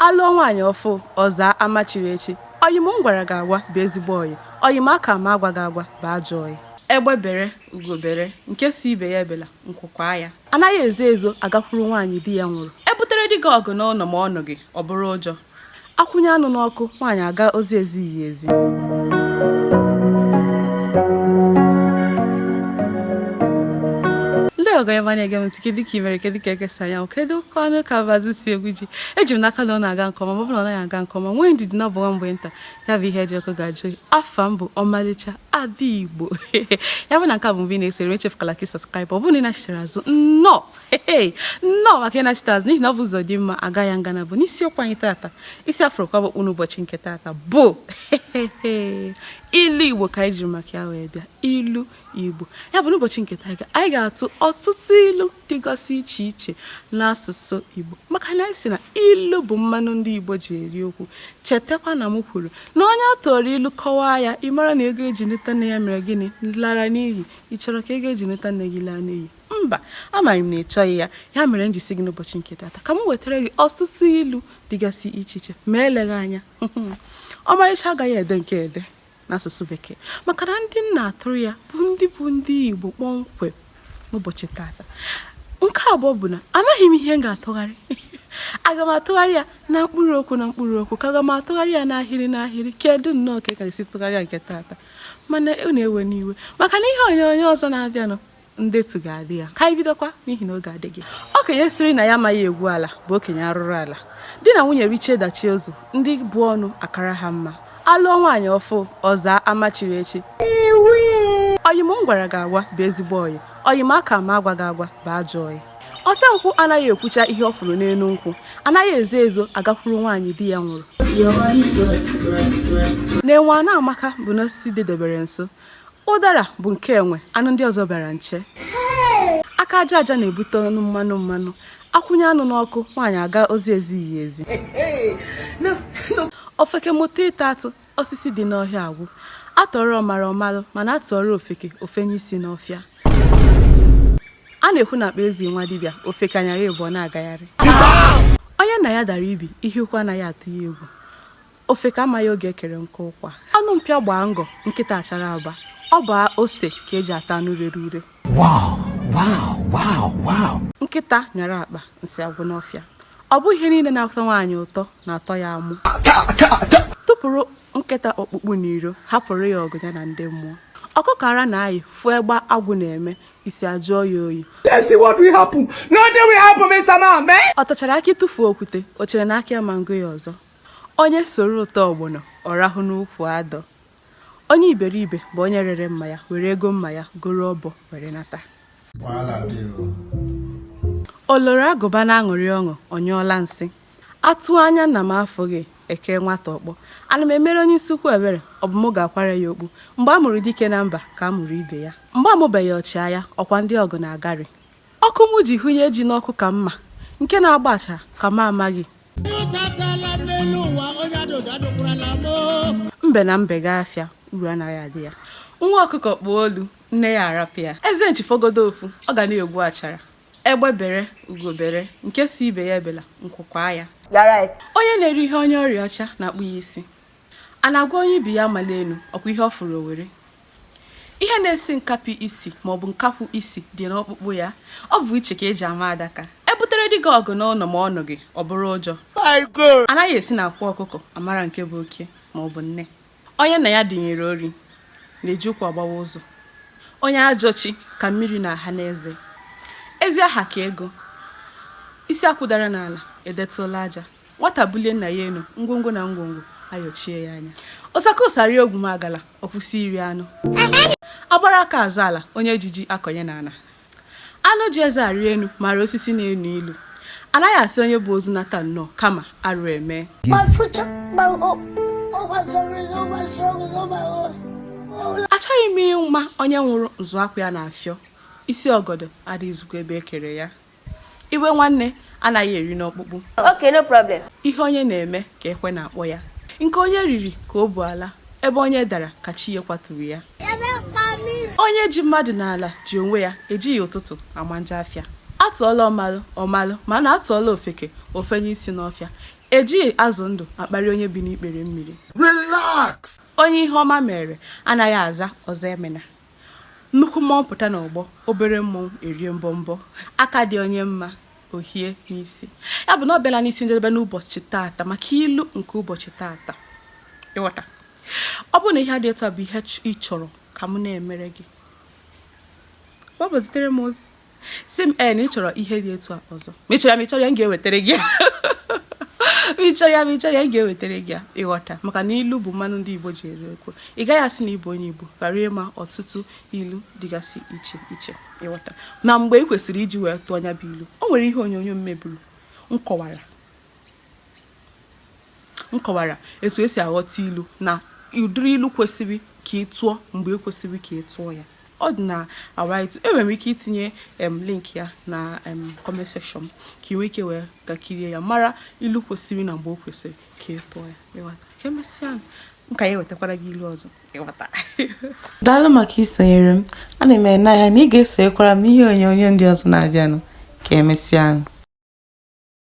Alụọ nwaanyị ọfụ ọza amachiri echi. Oyim m gwara gị agwa bụ ezigbo oyi. Oyim aka m agwa gị agwa bụ ajọ oyi. Egbe bere ugo bere nke si ibe ya ebela nkwụkwa ya. Anaghị ezo ezo agakwuru nwaanyị di ya nwụrụ. Ebutere di gị ọgụ n'ụlọ ma ọnụ gị ọ bụrụ ụjọ. Akwụnye anụ n'ọkụ nwaanyị aga ozi ezighi ezi. Ogo ya manya gem tikidi ki mere kedi keke sanya kedu kwanu ka bazu si egwuji eji m n'aka na ọ na-aga nke ọma ma ọ bụ na ọ naghị aga nke ọma nwee ndidi na ọbụwa mgbe nta ya bụ ihe eji ọkụ ga-ajụ afa m bụ ọmalịcha ada Igbo ya bụ na nke a bụ mgbe ị na-esere echefukala ka subscribe ọ bụ na ị na-chitere azụ nnọọ maka ị na-chitere azụ n'ihi na ọ bụ ụzọ dị mma aga ya ngana bụ n'isi okwu anyị tata isi afro kwa bụ n'ụbọchị nke tata bụ ilu Igbo ka anyị jiri maka ya wee bịa ilu Igbo ya bụ n'ụbọchị nke taa anyị ga-atụ ọtụtụ ilu dịgasị iche iche n'asụsụ Igbo maka na anyị sị na ilu bụ mmanụ ndị Igbo ji eri okwu. Chetakwa na m kwuru na onye atọrọ ilu kọwaa ya ị mara na ego eji neta nne ya mere gịnị lara n'ihi ị chọrọ ka ego eji neta nne gị laa n'iyi mba amaghị m na ị chọghị ya mere m ji si gị n'ụbọchị nke taa ka m wetara gị ọtụtụ ilu dịgasị iche iche ma eleghị anya ọmarịcha agaghị ede nke ede n'asụsụ bekee maka na ndị nna atụrụ ya bụ ndị Igbo kpọmkwem n'ụbọchị tata. Nke abụọ bụ na amaghị m ihe m ga-atụgharị aga m atụgharị ya na mkpụrụ okwu ka aga m atụgharị ya n'ahịrị n'ahịrị kedu nnọọ ka esi tụgharịa nke tata mana ọ na-ewe n'iwe maka na ihe onyonyo ọzọ na-abịanụ ndetu ga-adị ya ka anyị bidokwa n'ihi na oge adịghị. Okenye siri na ya amaghị egwu ala bụ okenye arụrụ ala. Di na nwunye richie dachi ozu ndị bụ ọnụ akara ha mma. Alụọ nwaanyị ọfụ ọza amachiri echi. Oyim m gwara gị agwa bụ ezigbo oyi. Oyim aka m agwa gị agwa bụ ajọ oyi. Ọta nkwụ anaghị ekwucha ihe ọ fụrụ n'elu nkwụ. Anaghị ezo ezo agakwuru nwaanyị di ya nwụrụ. Na-enwe anụ amaka bụ n'osisi dịdebere nso. Ụdara bụ nke enwe anụ ndị ọzọ bịara nche. Aka aja aja na-ebute ọnụ mmanụ. Akwụnye anụ n'ọkụ nwaanyị aga ozi ezighi ezi. Ofeke mụta ịta atụ osisi dị n'ọhịa agwụ. Atọrọ ọmara ọmalụ mana atọrọ ofeke ofenye isi n'ọfịa. A na-ekwu na akpa ezi nwa dibịa ofeke anyara ịbụọ na-agagharị. Onye nna ya dara ibi ihe ukwu anaghị atụ ya egwu. Ofeke amaghị oge ekere nke ụkwa. Anụ mpịa gbaa ngọ nkịta achara aba. Ọ bụ ose ka eji ata anụ rere ure. Wow. Nkịta nyara akpa nsị agwụ n'ọfịa. Ọ bụ ihe niile na-atọ nwaanyị ụtọ na-atọ ya amụ. Tụpụrụ nkịta ọkpụkpụ n'iro hapụrụ ya ọgụ ya na ndị mmụọ. Ọkụkọ ara na-ayị fụ egbe agwụ na-eme isi ajụọ ya oyi. Ọ tachara aka tụfuo okwute o chere na aka ya ma ngo ya ọzọ. Onye soro ụtọ ọgbọnọ ọ rahụ n'ukwu adọ. Onye iberibe bụ onye rere mma ya were ego mma ya goro ọbọ were nata. Oloro agụba na-aṅụrị ọṅụ onyụọla nsị. Atụ anya nna m afọ gị eke nwata ọkpọ. Ana m emere onye isi ukwu ebere ọ bụ m ga-akwara ya okpu. Mgbe a mụrụ dike na mba ka a mụrụ ibe ya. Mgbe amụbeghị ọchịagha ọkwa ndị ọgụ na-agarị. Ọkụ m ji hụnye ji n'ọkụ ka mma nke na-agba achara ka m amaghị. Mbe na mbe gaa afịa uru anaghị adị ya. Nwa ọkụkọ kpụọ olu nne ya arapụ ya. Eze nchifogodo ofu ọ ga na-egbu achara. Egbe bere ugo bere nke si ibe ya ebela nkwụkwa ya. Onye na-eri ihe onye ọrịa ọcha na-akpụ ya isi. A na-agwa onye ibi ya mala elu ọkwa ihe ọ fụrụ owere. Ihe na-esi nkapị isi maọbụ nkapụ isi dị n'ọkpụkpụ ya ọ bụ iche ka eji ama adaka. Ebutere di gị ọgụ n'ụlọ ma ọnụ gị ọ bụrụ ụjọ. Anaghị esi na akwa ọkụkọ amara nke bụ oke maọbụ nne. Onye nna ya dịnyere ori na-eji ụkwụ agbawa ụzọ. Onye ajọchi ka mmiri na-aha n'eze. Ezi aha ka ego. Isi akwụdara n'ala edetụla aja. Nwata bulie nna ya enu ngwongwo na ngwongwo ayochie ya anya. Osaka ụsarị ogwu magala ọkwụsị iri anụ. Agbara aka azụ ala onye ejiji akọnye n'ala. Anụ ji eze arị enu mara osisi na-enu ilu. Anaghị asị onye bụ ozu nata nnọọ kama arụ eme. Achọghị m ịma onye nwụrụ nzụ akwụ ya na-afịọ. Isi ọgọdọ adịghịzikwa ebe ekere ya. Iwe nwanne anaghị eri n'ọkpụkpụ. Okay, no problem. Ihe onye na-eme ka ekwe na-akpọ ya. Nke onye riri ka o bu ala ebe onye dara ka chi ya kwaturu ya. Onye ji mmadụ n'ala ji onwe ya ejighị ụtụtụ ama nje afịa. Atụọla ọmalụ mana atụọla ofeke ofenye isi n'ọfịa. ejighị azụ ndụ akparị onye bi n'ikpere mmiri. Relax! Onye ihe ọma mere anaghị aza ọzọ emena. Nnukwu mmọnwụ pụta n'ọgbọ, obere mmọnwụ erie mbọmbọ. Aka dị onye mma, ohie n'isi. Ya bụ na ọ bịala n'isi njedebe n'ụbọchị taata maka ilu nke ụbọchị taata. Ịghọta? Ọ bụrụ na ihe dị etu a bụ ihe ị chọrọ ka m na-emere gị, zitere m ozi si m na ị chọrọ ihe dị etu a ọzọ. Ma ị chọrọ ya m ga-ewetara gị ya. Ị chọrọ ya m ga-ewetara gị ya. Ịghọta? Maka na ilu bụ mmanụ ndị Igbo ji eri okwu. Ị gaghị asị na ịbụ onye Igbo ghara ịma ọtụtụ ilu dịgasị iche iche. Ịghọta? Na mgbe ị kwesịrị iji wee tụọ anya bụ ilu, o nwere ihe onyonyo m meburu nkọwara etu esi aghọta ilu na ụdịrị ilu kwesịrị ka ị tụọ mgbe kwesịrị ka ị tụọ ya. Ọ dị na awaitu. Enwere ike itinye link ya na comment section ka ị nwee ike wee gakirie ya mara ilu kwesịrị na mgbe o kwesịrị ka ị tụọ ya. Ịghọta? Ka emesịa nka ya wetakwara gị ilu ọzọ. Ịghọta? Daalụ maka isonyere m. Ana m ene anya na ị ga-esonyekwara m n'ihe onyonyo ndị ọzọ na-abịanụ. Ka emesịa.